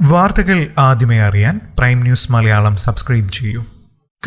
വാർത്തകൾ ആദ്യമേ അറിയാൻ പ്രൈം ന്യൂസ് മലയാളം സബ്സ്ക്രൈബ് ചെയ്യൂ.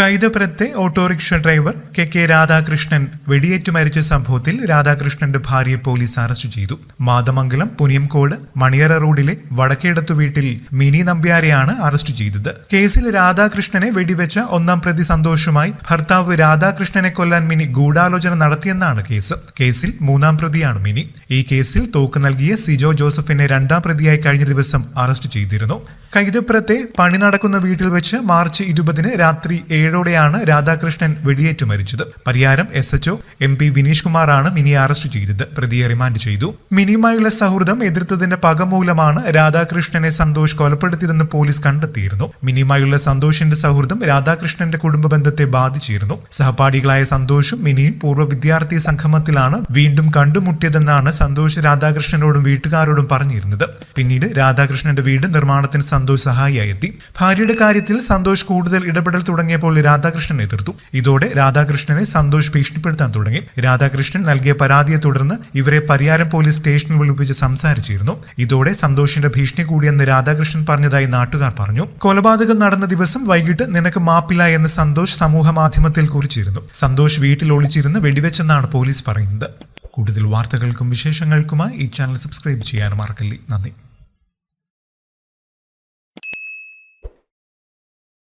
കൈതപുരത്തെ ഓട്ടോറിക്ഷ ഡ്രൈവർ കെ രാധാകൃഷ്ണൻ വെടിയേറ്റു മരിച്ച സംഭവത്തിൽ രാധാകൃഷ്ണന്റെ ഭാര്യയെ പോലീസ് അറസ്റ്റ് ചെയ്തു. മാതമംഗലം പുനിയംകോട് മണിയറ റോഡിലെ വടക്കേടത്തു വീട്ടിൽ മിനി നമ്പ്യാരെയാണ് അറസ്റ്റ് ചെയ്തത്. കേസിൽ രാധാകൃഷ്ണനെ വെടിവെച്ച ഒന്നാം പ്രതി സന്തോഷുമായി ഭർത്താവ് രാധാകൃഷ്ണനെ കൊല്ലാൻ മിനി ഗൂഢാലോചന നടത്തിയെന്നാണ് കേസ്. കേസിൽ മൂന്നാം പ്രതിയാണ് മിനി. ഈ കേസിൽ തോക്ക് നൽകിയ സിജോ ജോസഫിനെ രണ്ടാം പ്രതിയായി കഴിഞ്ഞ ദിവസം അറസ്റ്റ് ചെയ്തിരുന്നു. കൈതപ്പുറത്തെ പണി നടക്കുന്ന വീട്ടിൽ വെച്ച് മാർച്ച് 20 രാത്രി 7ഓടെയാണ് രാധാകൃഷ്ണൻ വെടിയേറ്റു മരിച്ചത്. പരിയാരം SHO MP വിനീഷ് കുമാറാണ് മിനിയെ അറസ്റ്റ് ചെയ്തത്. പ്രതിയെ റിമാൻഡ് ചെയ്തു. മിനിയുമായുള്ള സൗഹൃദം എതിർത്തതിന്റെ പകമൂലമാണ് രാധാകൃഷ്ണനെ സന്തോഷ് കൊലപ്പെടുത്തിയതെന്ന് പോലീസ് കണ്ടെത്തിയിരുന്നു. മിനിയുമായുള്ള സന്തോഷിന്റെ സൗഹൃദം രാധാകൃഷ്ണന്റെ കുടുംബ ബന്ധത്തെ ബാധിച്ചിരുന്നു. സഹപാഠികളായ സന്തോഷും മിനിയും പൂർവ്വ വിദ്യാർത്ഥി സംഗമത്തിലാണ് വീണ്ടും കണ്ടുമുട്ടിയതെന്നാണ് സന്തോഷ് രാധാകൃഷ്ണനോടും വീട്ടുകാരോടും പറഞ്ഞിരുന്നത്. പിന്നീട് രാധാകൃഷ്ണന്റെ വീട് നിർമ്മാണത്തിന് സന്തോഷ് സഹായിയായി എത്തി. ഭാര്യയുടെ കാര്യത്തിൽ സന്തോഷ് കൂടുതൽ ഇടപെടൽ തുടങ്ങിയപ്പോൾ രാധാകൃഷ്ണൻ എതിർത്തു. ഇതോടെ രാധാകൃഷ്ണനെ സന്തോഷ് ഭീഷണിപ്പെടുത്താൻ തുടങ്ങി. രാധാകൃഷ്ണൻ നൽകിയ പരാതിയെ തുടർന്ന് ഇവരെ പരിയാരം പോലീസ് സ്റ്റേഷനിൽ വിളിപ്പിച്ച് സംസാരിച്ചിരുന്നു. ഇതോടെ സന്തോഷിന്റെ ഭീഷണി കൂടിയെന്ന് രാധാകൃഷ്ണൻ പറഞ്ഞതായി നാട്ടുകാർ പറഞ്ഞു. കൊലപാതകം നടന്ന ദിവസം വൈകിട്ട് നിനക്ക് മാപ്പില്ല എന്ന് സന്തോഷ് സമൂഹ മാധ്യമത്തിൽ കുറിച്ചിരുന്നു. സന്തോഷ് വീട്ടിൽ ഒളിച്ചിരുന്ന് വെടിവെച്ചെന്നാണ് പോലീസ് പറയുന്നത്. കൂടുതൽ വാർത്തകൾക്കും വിശേഷങ്ങൾക്കുമായി ഈ ചാനൽ സബ്സ്ക്രൈബ് ചെയ്യാൻ മറക്കല്ലേ. നന്ദി.